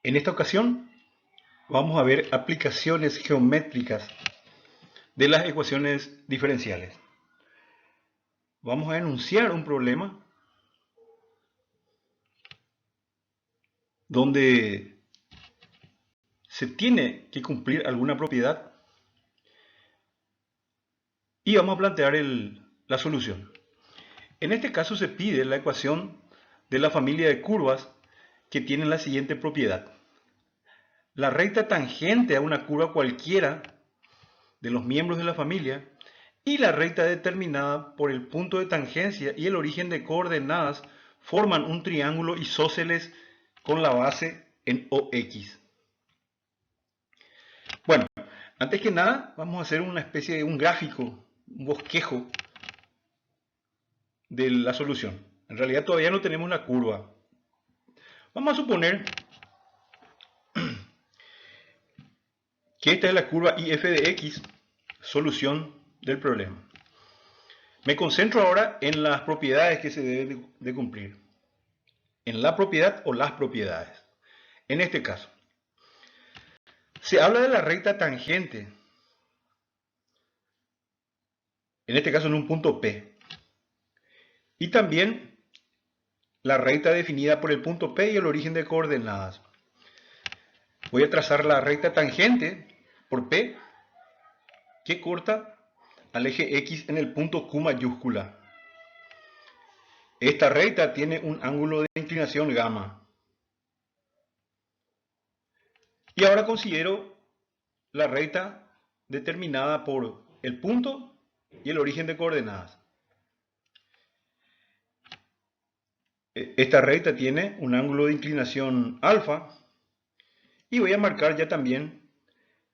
En esta ocasión vamos a ver aplicaciones geométricas de las ecuaciones diferenciales. Vamos a enunciar un problema donde se tiene que cumplir alguna propiedad y vamos a plantear la solución. En este caso se pide la ecuación de la familia de curvas que tienen la siguiente propiedad. La recta tangente a una curva cualquiera de los miembros de la familia y la recta determinada por el punto de tangencia y el origen de coordenadas forman un triángulo isósceles con la base en OX. Bueno, antes que nada vamos a hacer una especie de un gráfico, un bosquejo de la solución. En realidad todavía no tenemos la curva. Vamos a suponer que esta es la curva IF de X, solución del problema. Me concentro ahora en las propiedades que se deben de cumplir. En la propiedad o las propiedades. En este caso, se habla de la recta tangente. En este caso en un punto P. Y también la recta definida por el punto P y el origen de coordenadas. Voy a trazar la recta tangente por P que corta al eje X en el punto Q mayúscula. Esta recta tiene un ángulo de inclinación gamma. Y ahora considero la recta determinada por el punto y el origen de coordenadas. Esta recta tiene un ángulo de inclinación alfa y voy a marcar ya también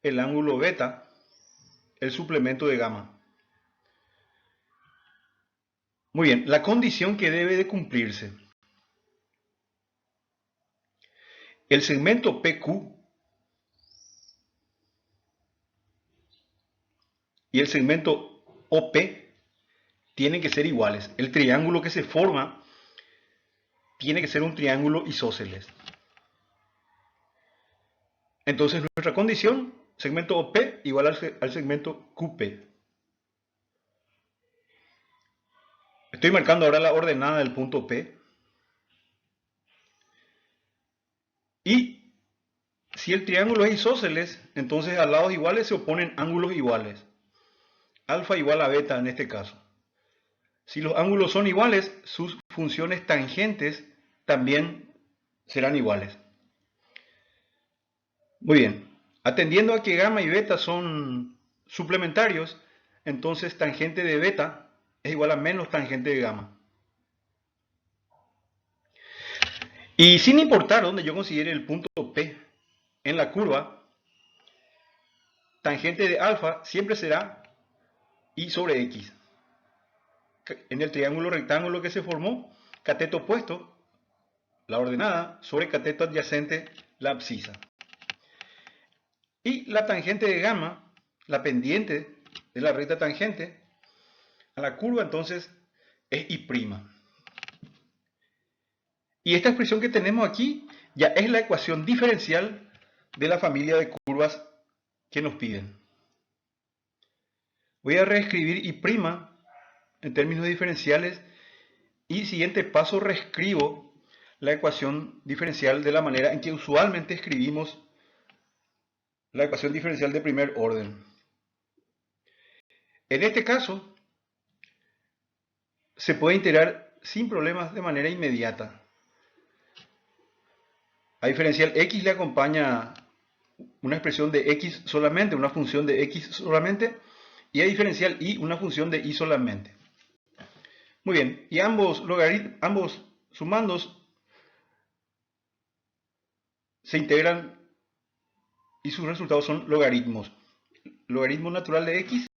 el ángulo beta, el suplemento de gamma. Muy bien, la condición que debe de cumplirse. El segmento PQ y el segmento OP tienen que ser iguales. El triángulo que se forma tiene que ser un triángulo isósceles. Entonces nuestra condición, segmento OP igual al segmento QP. Estoy marcando ahora la ordenada del punto P. Y si el triángulo es isósceles, entonces a lados iguales se oponen ángulos iguales. Alfa igual a beta en este caso. Si los ángulos son iguales, sus funciones tangentes también serán iguales. Muy bien. Atendiendo a que gamma y beta son suplementarios, entonces tangente de beta es igual a menos tangente de gamma. Y sin importar dónde yo considere el punto P en la curva, tangente de alfa siempre será y sobre X. En el triángulo rectángulo que se formó, cateto opuesto, la ordenada, sobre cateto adyacente, la abscisa. Y la tangente de gamma, la pendiente de la recta tangente a la curva, entonces es I'. Y esta expresión que tenemos aquí ya es la ecuación diferencial de la familia de curvas que nos piden. Voy a reescribir I' en términos diferenciales y siguiente paso reescribo la ecuación diferencial de la manera en que usualmente escribimos la ecuación diferencial de primer orden. En este caso, se puede integrar sin problemas de manera inmediata. A diferencial x le acompaña una expresión de x solamente, una función de x solamente, y a diferencial y una función de y solamente. Muy bien, y ambos sumandos se integran y sus resultados son logaritmos. Logaritmo natural de x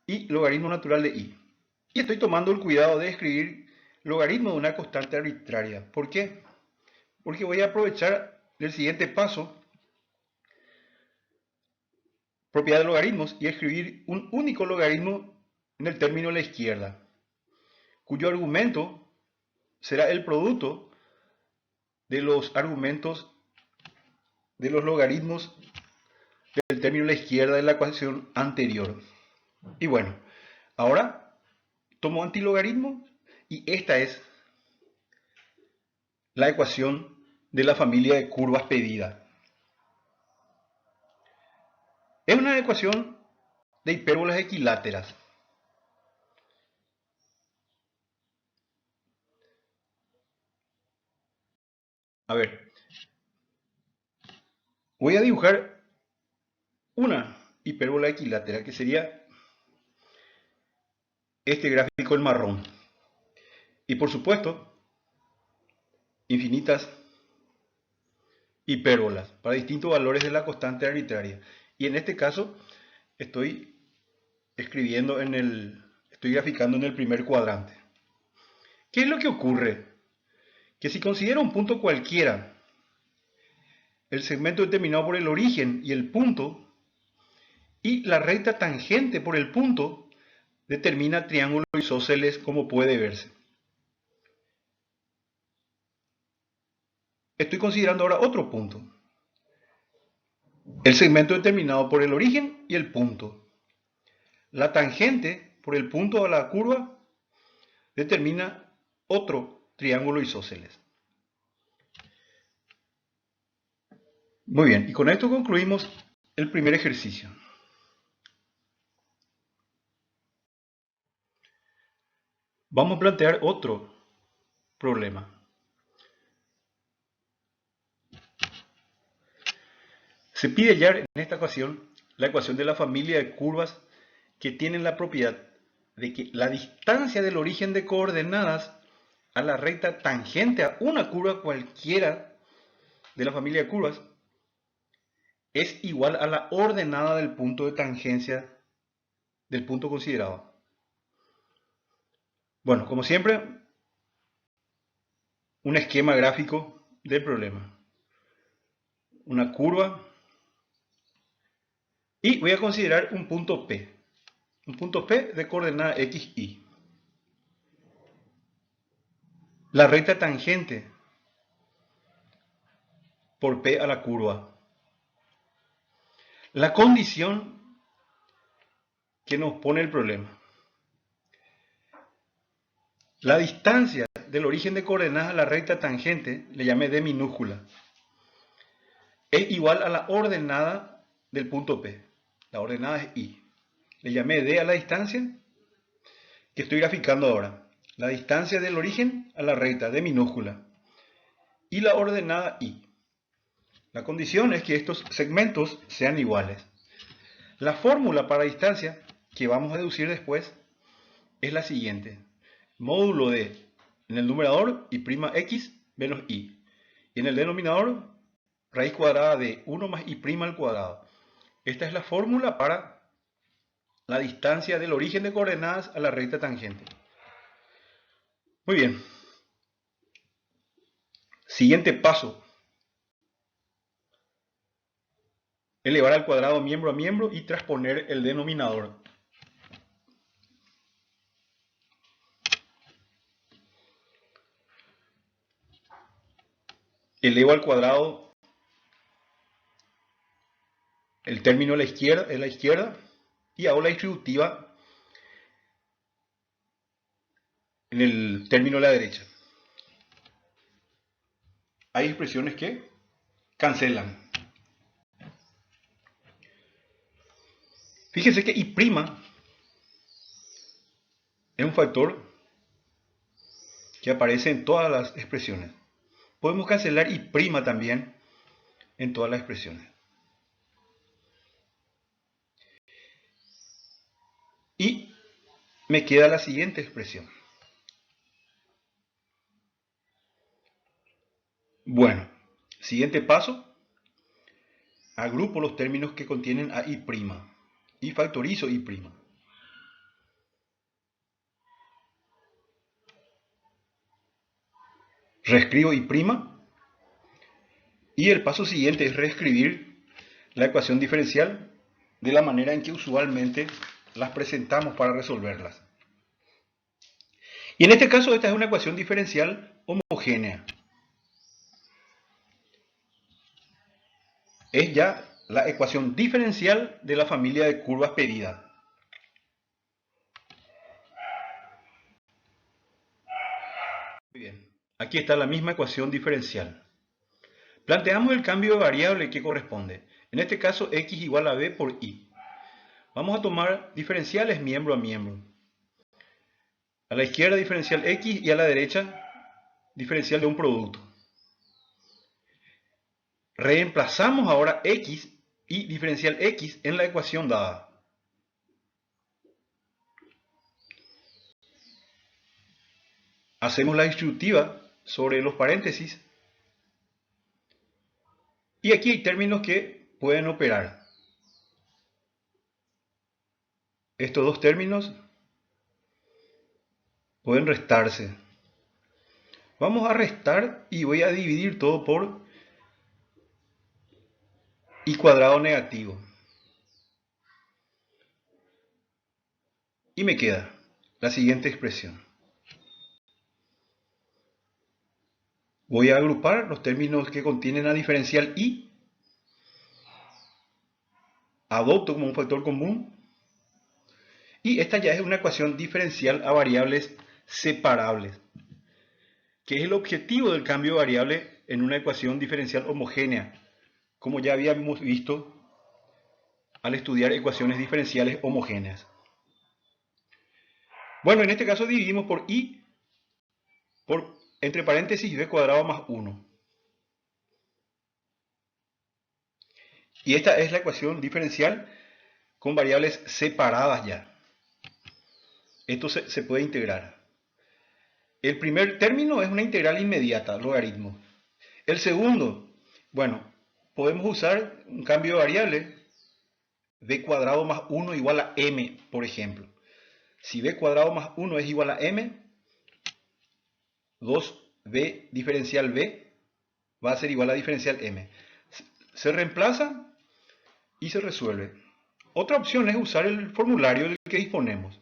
y logaritmo natural de y. Y estoy tomando el cuidado de escribir logaritmo de una constante arbitraria. ¿Por qué? Porque voy a aprovechar el siguiente paso, propiedad de logaritmos, y escribir un único logaritmo en el término a la izquierda, cuyo argumento será el producto de los argumentos de los logaritmos del término a la izquierda de la ecuación anterior. Y bueno, ahora tomo antilogaritmo y esta es la ecuación de la familia de curvas pedida. Es una ecuación de hipérbolas equiláteras. A ver, voy a dibujar una hipérbola equilátera que sería este gráfico en marrón. Y por supuesto, infinitas hipérbolas para distintos valores de la constante arbitraria. Y en este caso estoy graficando en el primer cuadrante. ¿Qué es lo que ocurre? Que si considero un punto cualquiera, el segmento determinado por el origen y el punto, y la recta tangente por el punto, determina triángulos isósceles como puede verse. Estoy considerando ahora otro punto. El segmento determinado por el origen y el punto. La tangente por el punto de la curva determina otro triángulo isósceles. Muy bien, y con esto concluimos el primer ejercicio. Vamos a plantear otro problema. Se pide hallar en esta ecuación la ecuación de la familia de curvas que tienen la propiedad de que la distancia del origen de coordenadas a la recta tangente a una curva cualquiera de la familia de curvas es igual a la ordenada del punto de tangencia del punto considerado. Bueno, como siempre, un esquema gráfico del problema. Una curva y voy a considerar un punto P. Un punto P de coordenada x, y. La recta tangente por P a la curva. La condición que nos pone el problema. La distancia del origen de coordenadas a la recta tangente, le llamé D minúscula, es igual a la ordenada del punto P. La ordenada es y. Le llamé D a la distancia que estoy graficando ahora. La distancia del origen a la recta D minúscula. Y la ordenada y. La condición es que estos segmentos sean iguales. La fórmula para distancia que vamos a deducir después es la siguiente. Módulo de, en el numerador, y' x menos y. Y en el denominador, raíz cuadrada de 1 más y' al cuadrado. Esta es la fórmula para la distancia del origen de coordenadas a la recta tangente. Muy bien. Siguiente paso. Elevar al cuadrado miembro a miembro y transponer el denominador. Elevo al cuadrado el término a la izquierda y hago la distributiva en el término a la derecha. Hay expresiones que cancelan. Fíjense que y' es un factor que aparece en todas las expresiones. Podemos cancelar y' también en todas las expresiones. Y me queda la siguiente expresión. Bueno, siguiente paso. Agrupo los términos que contienen a y' y factorizo y'. Reescribo y'. Y el paso siguiente es reescribir la ecuación diferencial de la manera en que usualmente las presentamos para resolverlas. Y en este caso esta es una ecuación diferencial homogénea. es ya la ecuación diferencial de la familia de curvas pedida. Muy bien, aquí está la misma ecuación diferencial. Planteamos el cambio de variable que corresponde. En este caso, x igual a b por y. Vamos a tomar diferenciales miembro a miembro. A la izquierda diferencial x y a la derecha diferencial de un producto. Reemplazamos ahora x y diferencial x en la ecuación dada. Hacemos la distributiva sobre los paréntesis. Y aquí hay términos que pueden operar. Estos dos términos pueden restarse. Vamos a restar y voy a dividir todo por y cuadrado negativo. Y me queda la siguiente expresión. Voy a agrupar los términos que contienen la diferencial y. Adopto como un factor común. Y esta ya es una ecuación diferencial a variables separables, que es el objetivo del cambio de variable en una ecuación diferencial homogénea, como ya habíamos visto al estudiar ecuaciones diferenciales homogéneas. Bueno, en este caso dividimos por y por entre paréntesis b cuadrado más 1. Y esta es la ecuación diferencial con variables separadas ya. Esto se puede integrar. El primer término es una integral inmediata, logaritmo. El segundo, bueno, podemos usar un cambio de variable, b cuadrado más 1 igual a m, por ejemplo. Si b cuadrado más 1 es igual a m, 2b diferencial b va a ser igual a diferencial m. Se reemplaza y se resuelve. Otra opción es usar el formulario del que disponemos.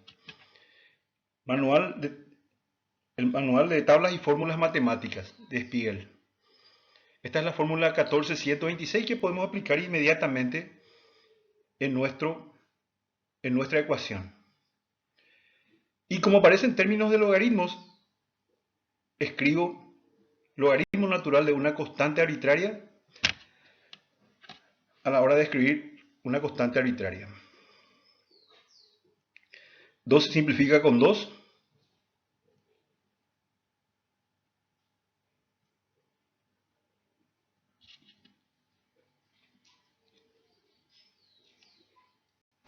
El manual de tablas y fórmulas matemáticas de Spiegel. Esta es la fórmula 14126 que podemos aplicar inmediatamente en nuestra ecuación. Y como aparece en términos de logaritmos, escribo logaritmo natural de una constante arbitraria a la hora de escribir una constante arbitraria. 2 se simplifica con 2.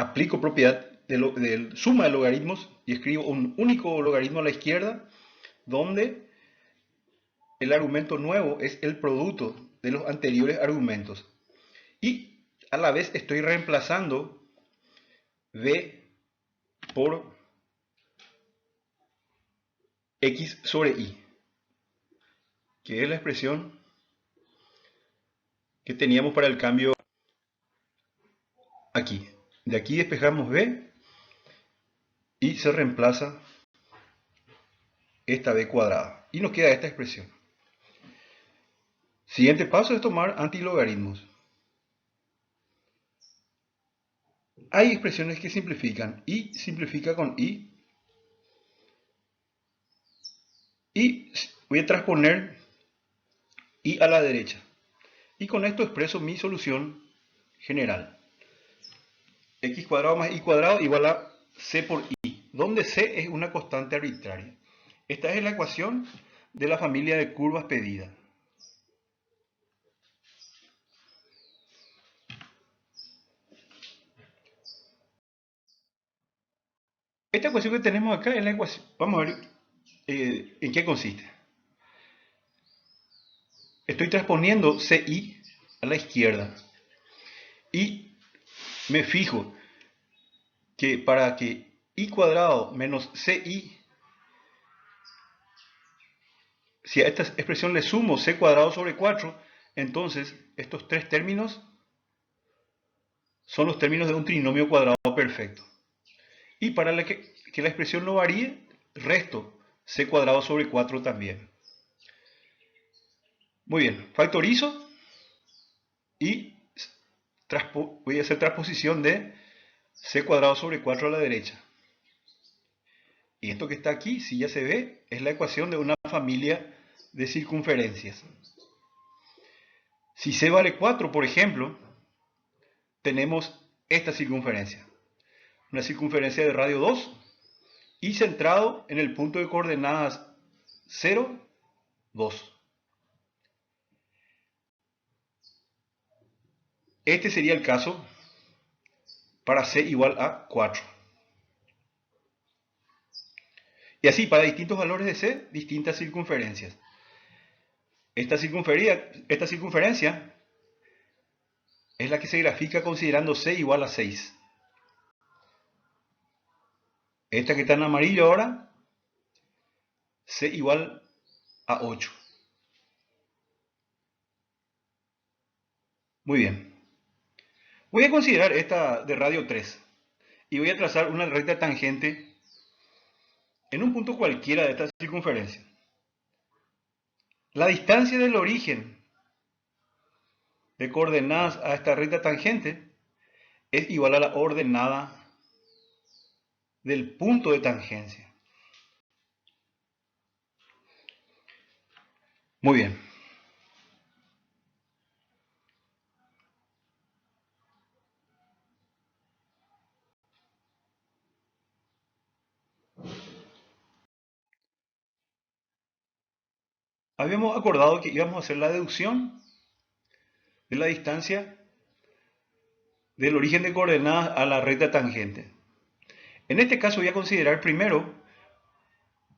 Aplico propiedad de suma de logaritmos y escribo un único logaritmo a la izquierda, donde el argumento nuevo es el producto de los anteriores argumentos. Y a la vez estoy reemplazando b por x sobre y, que es la expresión que teníamos para el cambio aquí. De aquí despejamos b y se reemplaza esta b cuadrada. Y nos queda esta expresión. Siguiente paso es tomar antilogaritmos. Hay expresiones que simplifican. Y simplifica con y. Y voy a transponer y a la derecha. Y con esto expreso mi solución general. X cuadrado más y cuadrado igual a c por y, donde c es una constante arbitraria. Esta es la ecuación de la familia de curvas pedida. Esta ecuación que tenemos acá es la ecuación. Vamos a ver en qué consiste. Estoy transponiendo ci a la izquierda. Y me fijo que para que y cuadrado menos ci, si a esta expresión le sumo c cuadrado sobre 4, entonces estos tres términos son los términos de un trinomio cuadrado perfecto. Y para que la expresión no varíe, resto c cuadrado sobre 4 también. Muy bien, factorizo y voy a hacer transposición de c cuadrado sobre 4 a la derecha. Y esto que está aquí, si ya se ve, es la ecuación de una familia de circunferencias. Si c vale 4, por ejemplo, tenemos esta circunferencia. Una circunferencia de radio 2 y centrado en el punto de coordenadas 0, 2. Este sería el caso para c igual a 4. Y así, para distintos valores de c, distintas circunferencias. Esta circunferencia es la que se grafica considerando c igual a 6. Esta que está en amarillo ahora, c igual a 8. Muy bien. Voy a considerar esta de radio 3 y voy a trazar una recta tangente en un punto cualquiera de esta circunferencia. La distancia del origen de coordenadas a esta recta tangente es igual a la ordenada del punto de tangencia. Muy bien. Habíamos acordado que íbamos a hacer la deducción de la distancia del origen de coordenadas a la recta tangente. En este caso voy a considerar primero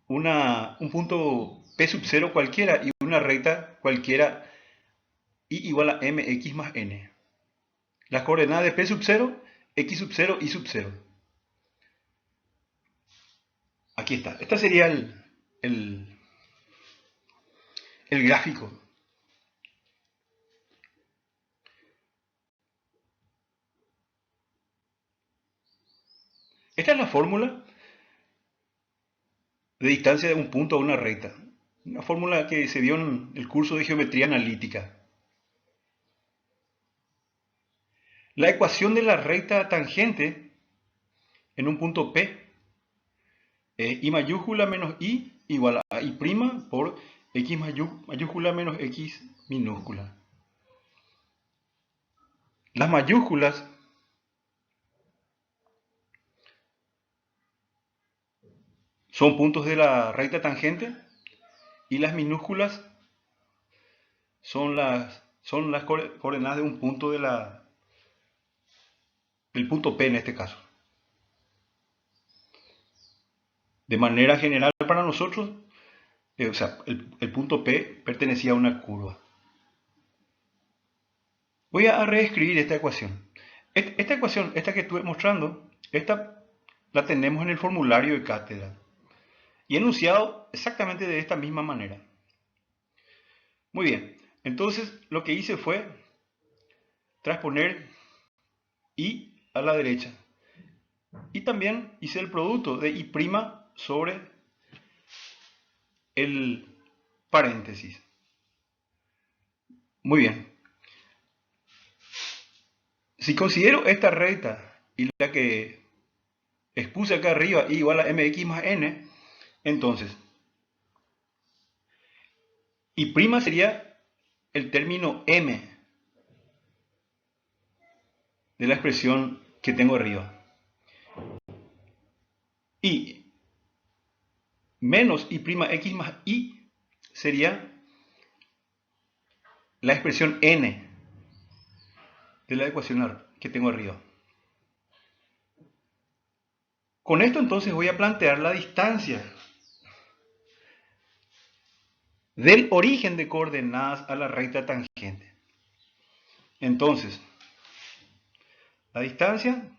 un punto P sub 0 cualquiera y una recta cualquiera y igual a mx más n. Las coordenadas de P sub 0, x sub 0 y sub 0. Aquí está. Este sería el gráfico. Esta es la fórmula de distancia de un punto a una recta. Una fórmula que se dio en el curso de geometría analítica. La ecuación de la recta tangente en un punto P es I mayúscula menos I igual a I prima por X mayúscula menos X minúscula. Las mayúsculas son puntos de la recta tangente y las minúsculas son las coordenadas de un punto del punto P en este caso. De manera general para nosotros, el punto P pertenecía a una curva. Voy a reescribir esta ecuación. Esta ecuación, esta que estuve mostrando, esta la tenemos en el formulario de cátedra y enunciado exactamente de esta misma manera. Muy bien, entonces lo que hice fue transponer I a la derecha y también hice el producto de I' sobre el paréntesis. Muy bien. Si considero esta recta y la que expuse acá arriba, I igual a mx más n, entonces I' sería el término m de la expresión que tengo arriba. Y menos I'x más I sería la expresión n de la ecuación que tengo arriba. Con esto entonces voy a plantear la distancia del origen de coordenadas a la recta tangente. Entonces, la distancia,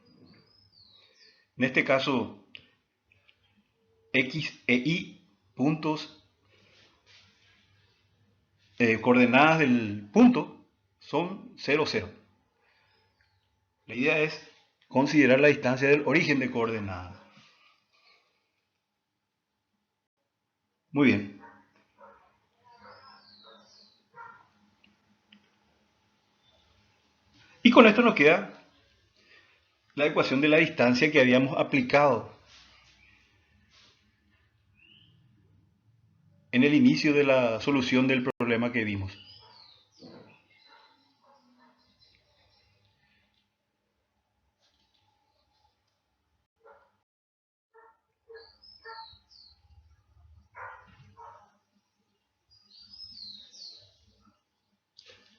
en este caso x e y puntos, coordenadas del punto, son 0, 0. La idea es considerar la distancia del origen de coordenadas. Muy bien. Y con esto nos queda la ecuación de la distancia que habíamos aplicado en el inicio de la solución del problema que vimos.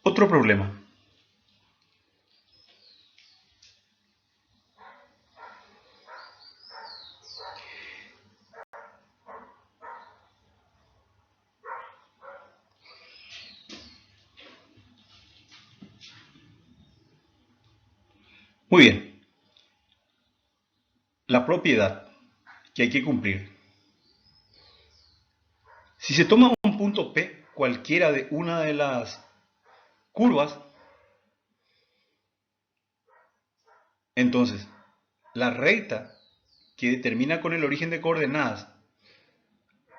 Otro problema. Muy bien. La propiedad que hay que cumplir. Si se toma un punto P, cualquiera de una de las curvas, entonces la recta que determina con el origen de coordenadas,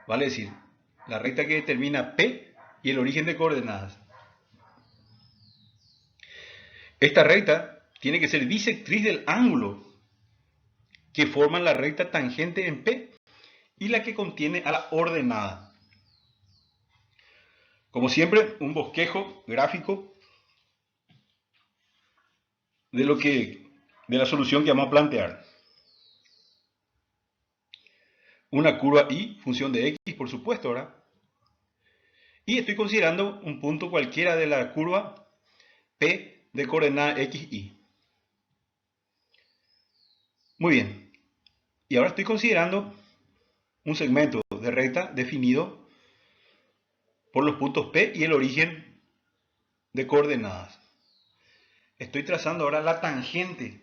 vale decir, la recta que determina P y el origen de coordenadas, esta recta tiene que ser bisectriz del ángulo que forman la recta tangente en P y la que contiene a la ordenada. Como siempre, un bosquejo gráfico de la solución que vamos a plantear. Una curva y, función de x, por supuesto, ¿verdad? Y estoy considerando un punto cualquiera de la curva P de coordenada x, y. Muy bien. Y ahora estoy considerando un segmento de recta definido por los puntos P y el origen de coordenadas. Estoy trazando ahora la tangente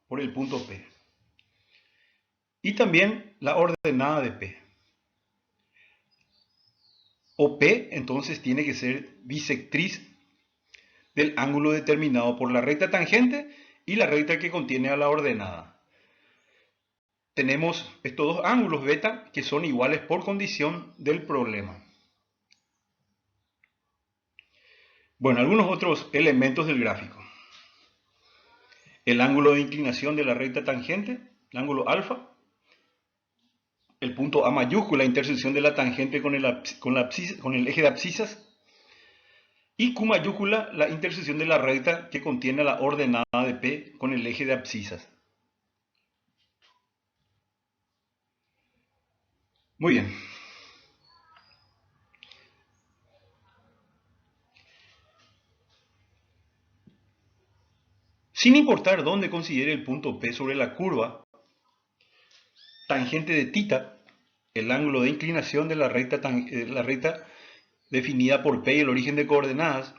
por el punto P. Y también la ordenada de P. O P entonces tiene que ser bisectriz del ángulo determinado por la recta tangente y la recta que contiene a la ordenada. Tenemos estos dos ángulos beta que son iguales por condición del problema. Bueno, algunos otros elementos del gráfico. El ángulo de inclinación de la recta tangente, el ángulo alfa. El punto A mayúscula, intersección de la tangente con el eje de abscisas. Y Q mayúscula, la intersección de la recta que contiene la ordenada de P con el eje de abscisas. Muy bien. Sin importar dónde considere el punto P sobre la curva tangente de θ, el ángulo de inclinación de la recta definida por P y el origen de coordenadas,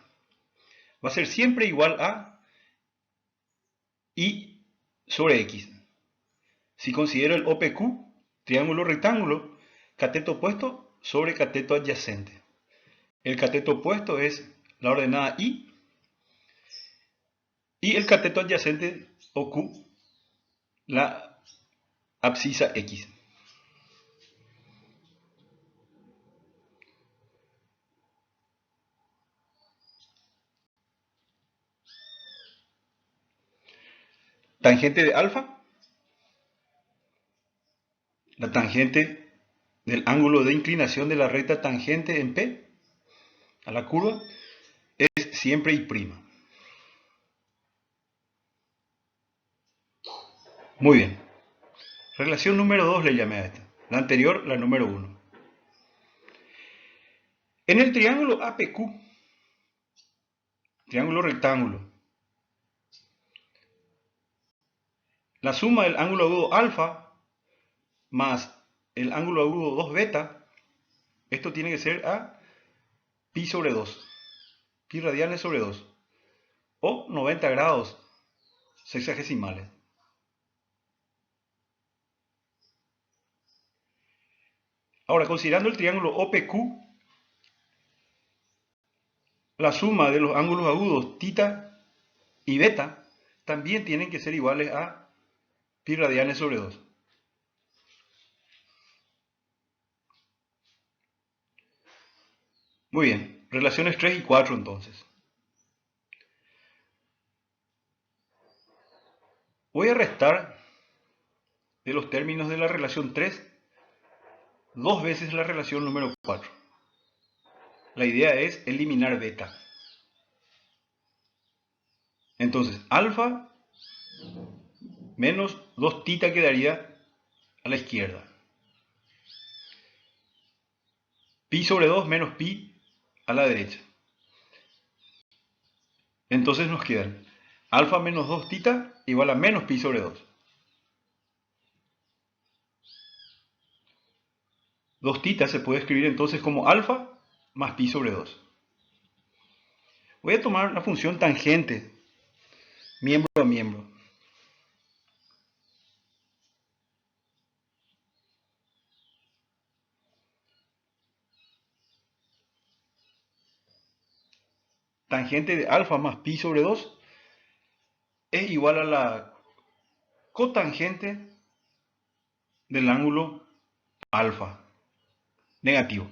va a ser siempre igual a Y sobre X. Si considero el OPQ, triángulo rectángulo, cateto opuesto sobre cateto adyacente. El cateto opuesto es la ordenada Y y el cateto adyacente o Q, la abscisa X. Tangente de alfa, la tangente del ángulo de inclinación de la recta tangente en P a la curva es siempre Y'. Muy bien. Relación número 2 le llamé a esta. La anterior, la número 1. En el triángulo APQ, triángulo rectángulo, la suma del ángulo agudo alfa más el ángulo agudo 2 beta, esto tiene que ser a pi sobre 2, pi radianes sobre 2, o 90 grados sexagesimales. Ahora, considerando el triángulo OPQ, la suma de los ángulos agudos θ y beta también tienen que ser iguales a pi radianes sobre 2. Muy bien, relaciones 3 y 4 entonces. Voy a restar de los términos de la relación 3 dos veces la relación número 4. La idea es eliminar beta. Entonces, alfa menos 2 tita quedaría a la izquierda. Pi sobre 2 menos pi a la derecha. Entonces nos quedan alfa menos 2 tita igual a menos pi sobre 2. 2 tita se puede escribir entonces como alfa más pi sobre 2. Voy a tomar la función tangente, miembro a miembro. Tangente de alfa más pi sobre 2 es igual a la cotangente del ángulo alfa, negativo,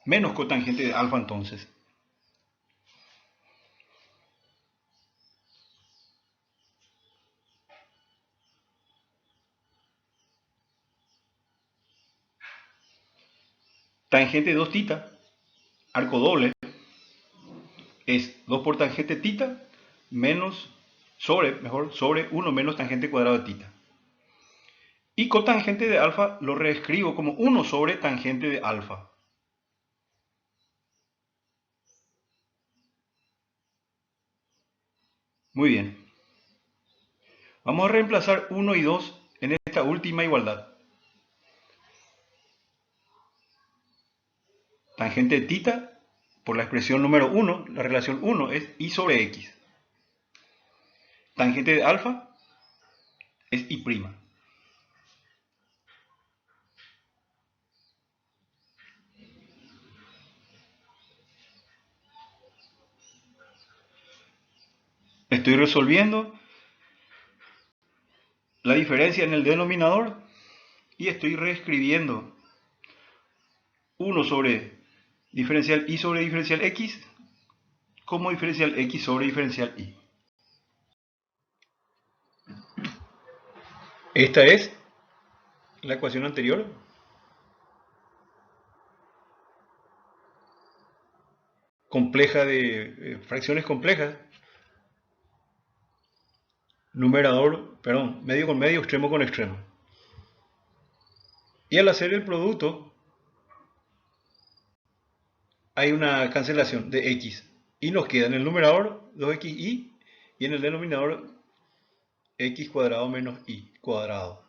menos cotangente de alfa entonces. Tangente de 2 tita, arco doble, es 2 por tangente tita menos sobre 1 menos tangente cuadrado de tita. Y cotangente de alfa lo reescribo como 1 sobre tangente de alfa. Muy bien. Vamos a reemplazar 1 y 2 en esta última igualdad. Tangente de tita por la expresión número 1, la relación 1 es y sobre x. Tangente de alfa es y'. Estoy resolviendo la diferencia en el denominador y estoy reescribiendo 1 sobre diferencial y sobre diferencial x como diferencial x sobre diferencial y. Esta es la ecuación anterior. Compleja de fracciones complejas. Medio con medio, extremo con extremo. Y al hacer el producto hay una cancelación de x. Y nos queda en el numerador 2xy y en el denominador x cuadrado menos y cuadrado.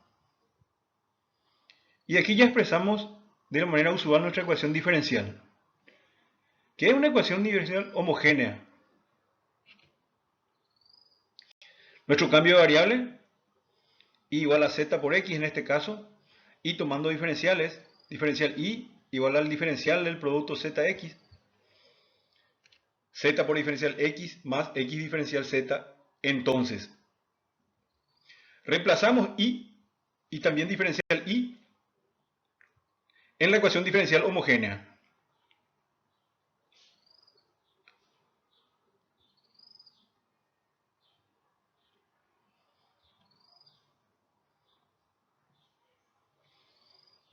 Y aquí ya expresamos de la manera usual nuestra ecuación diferencial, que es una ecuación diferencial homogénea. Nuestro cambio de variable, y igual a z por x en este caso, y tomando diferenciales, diferencial y igual al diferencial del producto zx, z por diferencial x más x diferencial z, entonces reemplazamos y también diferencial y en la ecuación diferencial homogénea.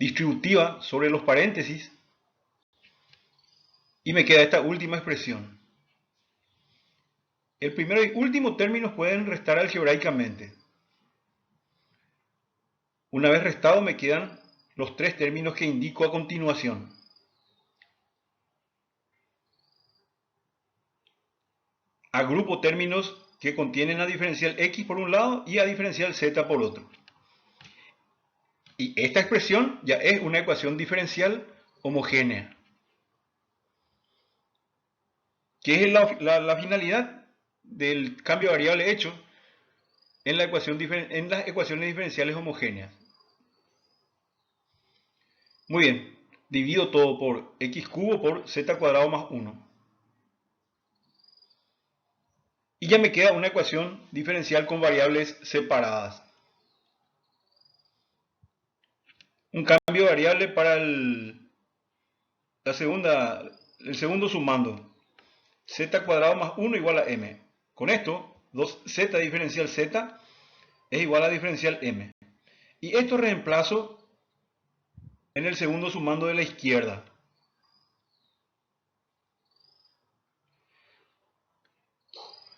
Distributiva sobre los paréntesis y me queda esta última expresión. El primero y último términos pueden restar algebraicamente. Una vez restado me quedan los 3 términos que indico a continuación. Agrupo términos que contienen a diferencial x por un lado y a diferencial z por otro. Y esta expresión ya es una ecuación diferencial homogénea. ¿Qué es la finalidad del cambio de variable hecho en las ecuaciones diferenciales homogéneas? Muy bien, divido todo por x cubo por z cuadrado más 1. Y ya me queda una ecuación diferencial con variables separadas. Un cambio de variable para el segundo sumando. Z cuadrado más 1 igual a m. Con esto, 2z diferencial z es igual a diferencial m. Y esto reemplazo en el segundo sumando de la izquierda.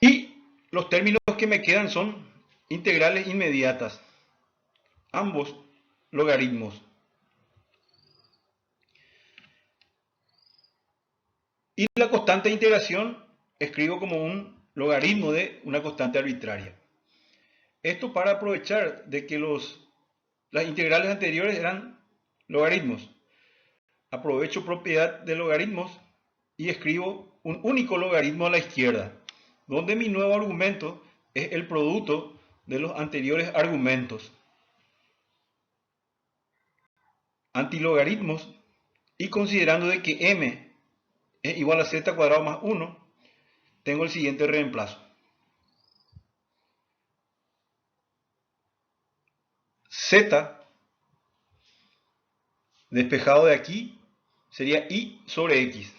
Y los términos que me quedan son integrales inmediatas, ambos logaritmos. Y la constante de integración escribo como un logaritmo de una constante arbitraria. Esto para aprovechar de que las integrales anteriores eran logaritmos. Aprovecho propiedad de logaritmos y escribo un único logaritmo a la izquierda, donde mi nuevo argumento es el producto de los anteriores argumentos. Antilogaritmos, y considerando de que m es igual a z cuadrado más 1, tengo el siguiente reemplazo. Z despejado de aquí sería y sobre x.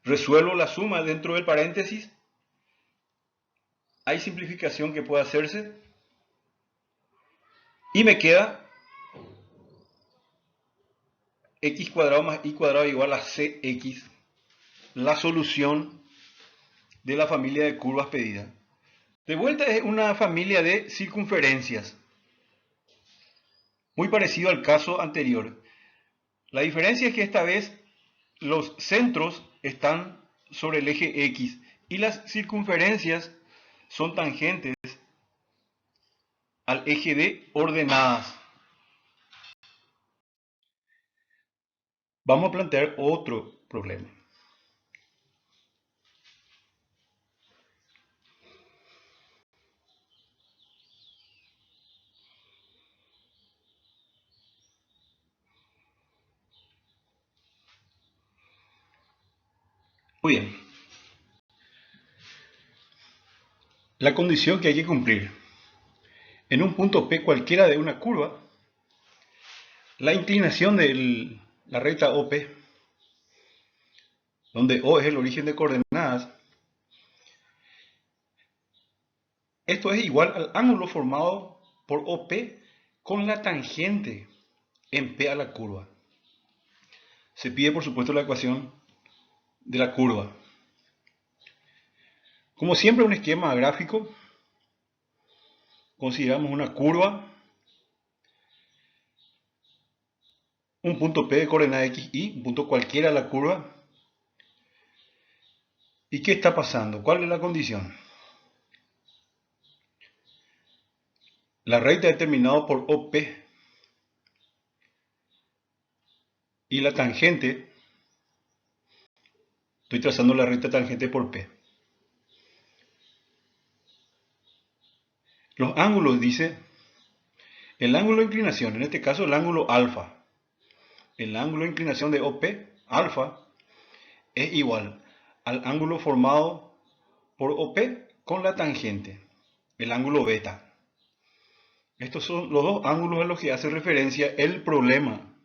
Resuelvo la suma dentro del paréntesis. Hay simplificación que puede hacerse. Y me queda x cuadrado más y cuadrado igual a cx, la solución de la familia de curvas pedida. De vuelta es una familia de circunferencias, muy parecido al caso anterior. La diferencia es que esta vez los centros están sobre el eje X y las circunferencias son tangentes al eje de ordenadas. Vamos a plantear otro problema. Muy bien. La condición que hay que cumplir. En un punto P cualquiera de una curva, la inclinación de la recta OP, donde O es el origen de coordenadas, esto es igual al ángulo formado por OP con la tangente en P a la curva. Se pide, por supuesto, la ecuación de la curva. Como siempre, un esquema gráfico. Consideramos una curva, un punto P de coordenada X, Y, un punto cualquiera de la curva. ¿Y qué está pasando? ¿Cuál es la condición? La recta determinada por OP y la tangente, estoy trazando la recta tangente por P. Los ángulos, dice, el ángulo de inclinación, en este caso el ángulo alfa. El ángulo de inclinación de OP, alfa, es igual al ángulo formado por OP con la tangente, el ángulo beta. Estos son los dos ángulos a los que hace referencia el problema.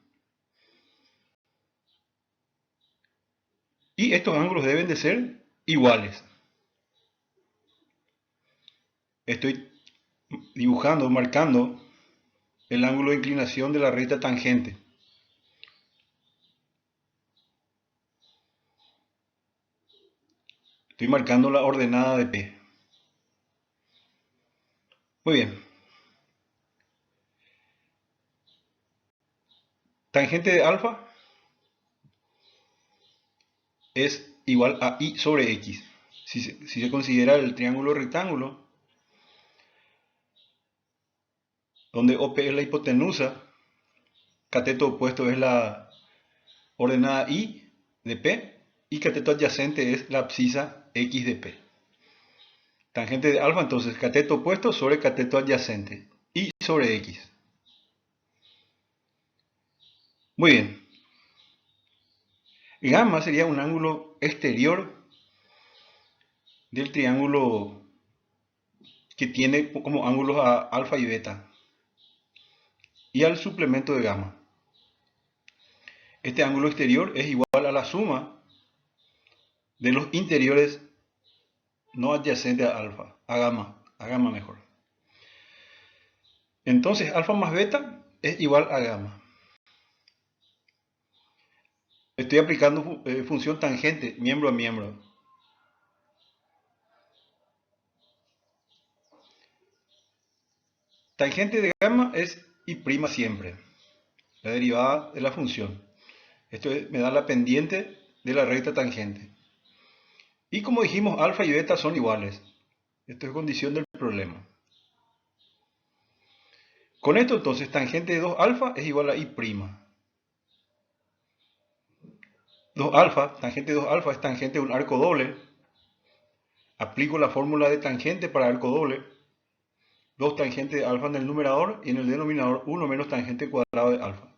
Y estos ángulos deben de ser iguales. Estoy dibujando, marcando el ángulo de inclinación de la recta tangente. Estoy marcando la ordenada de P. Muy bien. Tangente de alfa es igual a y sobre x. Si se considera el triángulo rectángulo, donde OP es la hipotenusa, cateto opuesto es la ordenada y de P, y cateto adyacente es la abscisa x de P. Tangente de alfa, entonces, cateto opuesto sobre cateto adyacente, y sobre x. Muy bien. Gamma sería un ángulo exterior del triángulo que tiene como ángulos a alfa y beta, y al suplemento de gamma. Este ángulo exterior es igual a la suma de los interiores no adyacente a alfa, a gamma mejor. Entonces alfa más beta es igual a gamma. Estoy aplicando función tangente, miembro a miembro. Tangente de gamma es y' siempre, la derivada de la función. Esto me da la pendiente de la recta tangente. Y como dijimos, alfa y beta son iguales. Esto es condición del problema. Con esto entonces tangente de 2 alfa es igual a i'. 2 alfa, tangente de 2 alfa es tangente de un arco doble. Aplico la fórmula de tangente para arco doble. 2 tangente de alfa en el numerador y en el denominador 1 menos tangente cuadrado de alfa.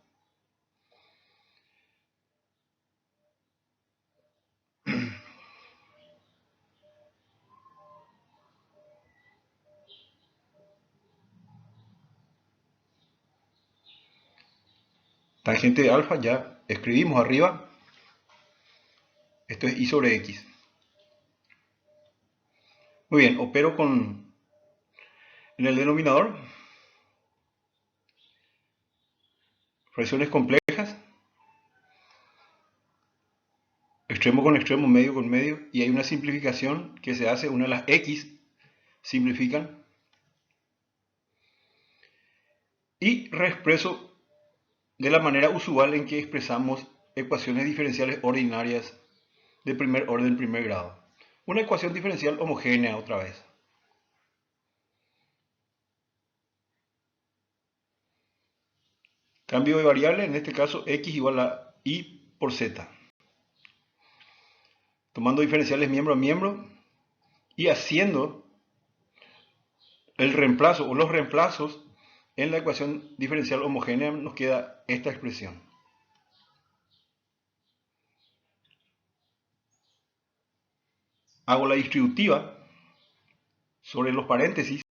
Tangente de alfa ya escribimos arriba. Esto es i sobre x. Muy bien, opero en el denominador fracciones complejas, extremo con extremo, medio con medio, y hay una simplificación que se hace, una de las x simplifican, y reexpreso de la manera usual en que expresamos ecuaciones diferenciales ordinarias de primer orden, primer grado. Una ecuación diferencial homogénea otra vez. Cambio de variable, en este caso x igual a y por z. Tomando diferenciales miembro a miembro y haciendo el reemplazo o los reemplazos en la ecuación diferencial homogénea, nos queda esta expresión. Hago la distributiva sobre los paréntesis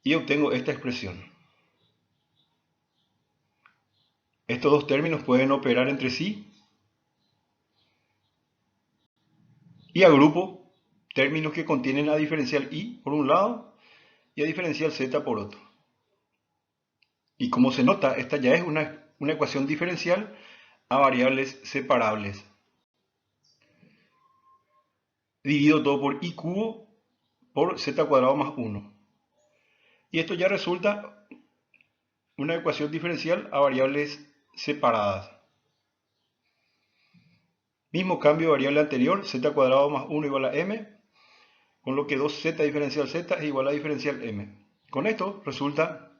y obtengo esta expresión. Estos dos términos pueden operar entre sí y agrupo términos que contienen a diferencial y por un lado y a diferencial z por otro. Y como se nota, esta ya es una ecuación diferencial a variables separables. Divido todo por i cubo por z cuadrado más 1. Y esto ya resulta una ecuación diferencial a variables separadas. Mismo cambio de variable anterior, z cuadrado más 1 igual a m, con lo que 2z diferencial z es igual a diferencial m. Con esto resulta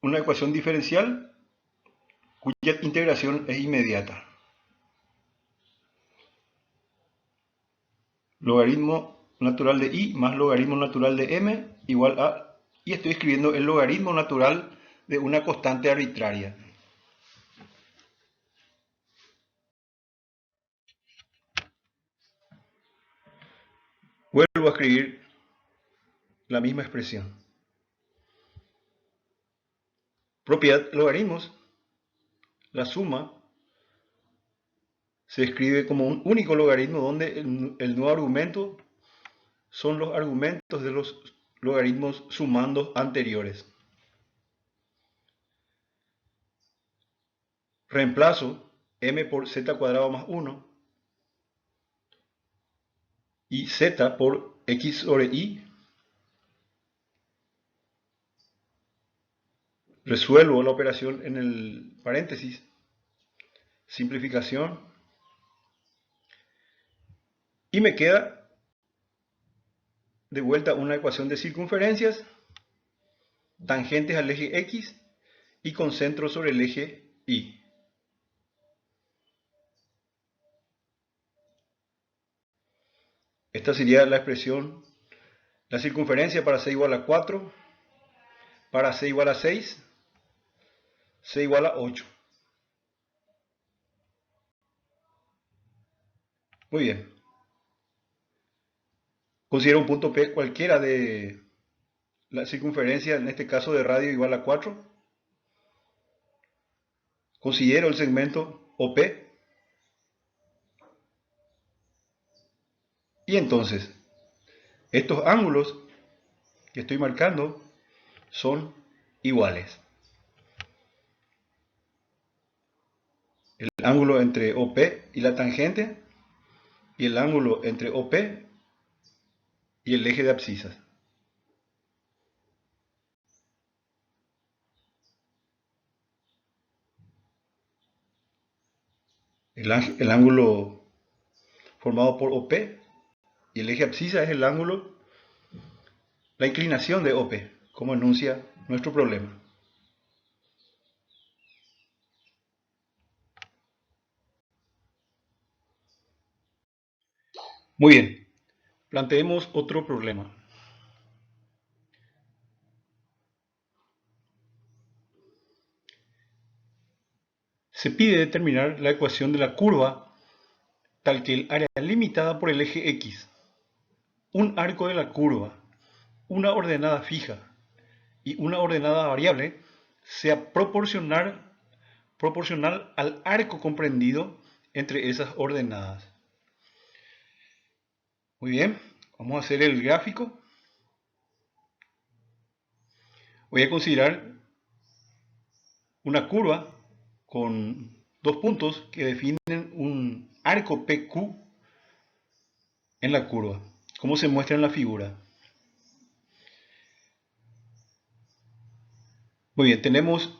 una ecuación diferencial cuya integración es inmediata. Logaritmo natural de i más logaritmo natural de m igual a, y estoy escribiendo el logaritmo natural de una constante arbitraria. Vuelvo a escribir la misma expresión. Propiedad logaritmos, la suma se escribe como un único logaritmo donde el nuevo argumento son los argumentos de los logaritmos sumandos anteriores. Reemplazo m por z cuadrado más 1 y z por x sobre y. Resuelvo la operación en el paréntesis. Simplificación. Y me queda de vuelta una ecuación de circunferencias, tangentes al eje x y con centro sobre el eje y. Esta sería la expresión, la circunferencia para c igual a 4, para c igual a 6, c igual a 8. Muy bien. Considero un punto P cualquiera de la circunferencia, en este caso de radio igual a 4. Considero el segmento OP. Y entonces, estos ángulos que estoy marcando son iguales. El ángulo entre OP y la tangente y el ángulo entre OP y el eje de abscisas. El ángulo formado por OP y el eje abscisa es el ángulo, la inclinación de OP, como enuncia nuestro problema. Muy bien, planteemos otro problema. Se pide determinar la ecuación de la curva tal que el área limitada por el eje X, un arco de la curva, una ordenada fija y una ordenada variable sea proporcional al arco comprendido entre esas ordenadas. Muy bien, vamos a hacer el gráfico. Voy a considerar una curva con dos puntos que definen un arco PQ en la curva, como se muestra en la figura. Muy bien, tenemos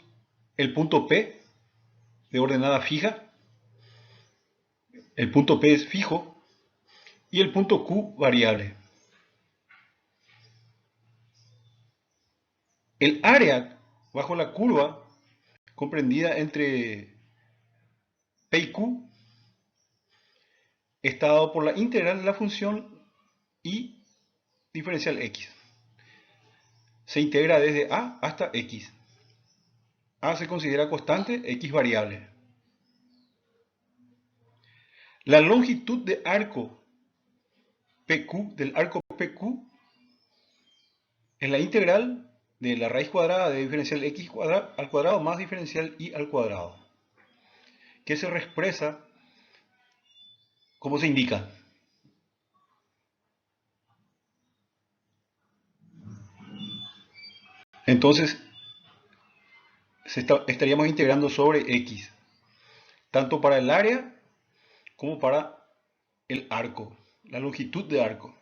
el punto P de ordenada fija, el punto P es fijo y el punto Q variable. El área bajo la curva comprendida entre P y Q está dado por la integral de la función y diferencial x. Se integra desde a hasta x. A se considera constante, x variable. La longitud de arco PQ, del arco PQ, es la integral de la raíz cuadrada de diferencial x al cuadrado más diferencial y al cuadrado, que se expresa como se indica. Entonces, estaríamos integrando sobre x, tanto para el área como para el arco, la longitud de arco.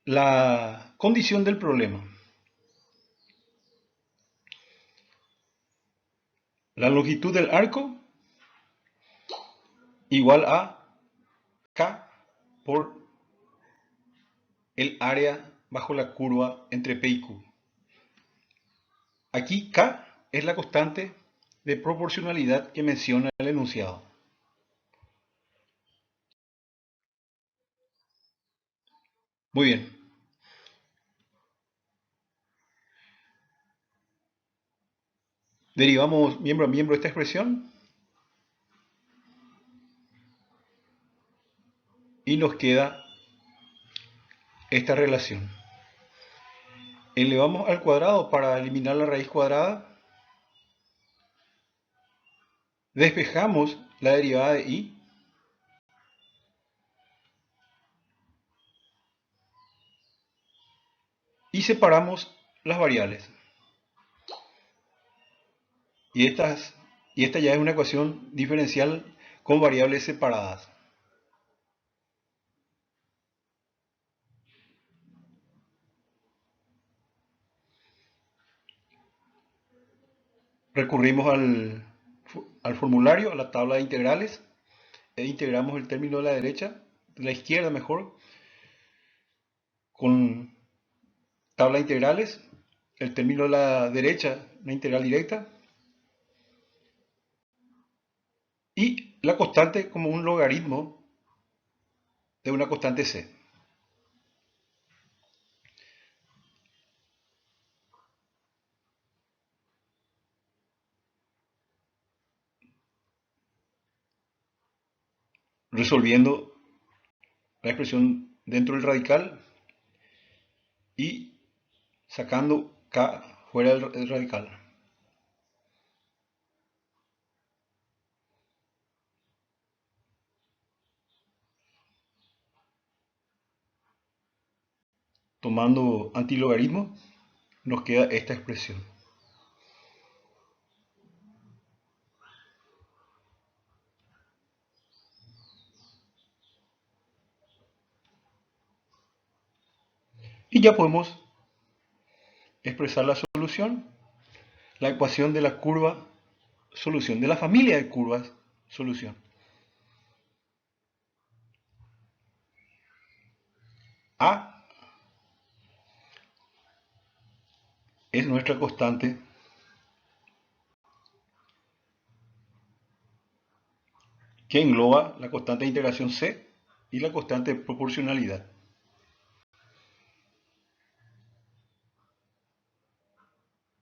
La condición del problema. La longitud del arco igual a K por el área bajo la curva entre P y Q. Aquí K es la constante de proporcionalidad que menciona el enunciado. Muy bien. Derivamos miembro a miembro esta expresión y nos queda esta relación. Elevamos al cuadrado para eliminar la raíz cuadrada. Despejamos la derivada de y. Y separamos las variables. Y esta ya es una ecuación diferencial con variables separadas. Recurrimos al formulario, a la tabla de integrales, e integramos el término de la derecha, de la izquierda mejor, con tabla de integrales, el término de la derecha, una integral directa, y la constante como un logaritmo de una constante c. Resolviendo la expresión dentro del radical y sacando k fuera del radical. Tomando antilogaritmo, nos queda esta expresión. Y ya podemos expresar la solución, la ecuación de la curva solución, de la familia de curvas solución. A es nuestra constante que engloba la constante de integración C y la constante de proporcionalidad.